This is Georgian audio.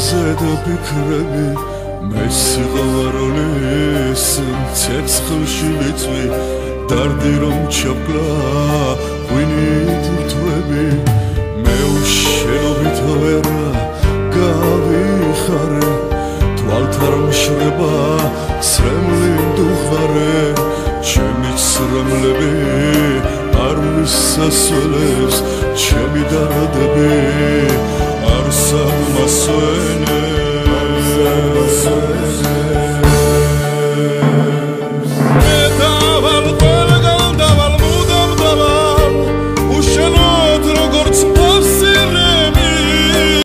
ზედა ფიქრები მე სიყვარულის ცეცხლში ვიწვი დარდი რომ ჩაფკლა ღვინით რთვები მე უშენობით ვერა გავიხარე თვალთა რომ შრება სრემლი მდუხარე ჩემი სრემლები არ მისასვლელებს ჩემი დარდები არ სამასვენებს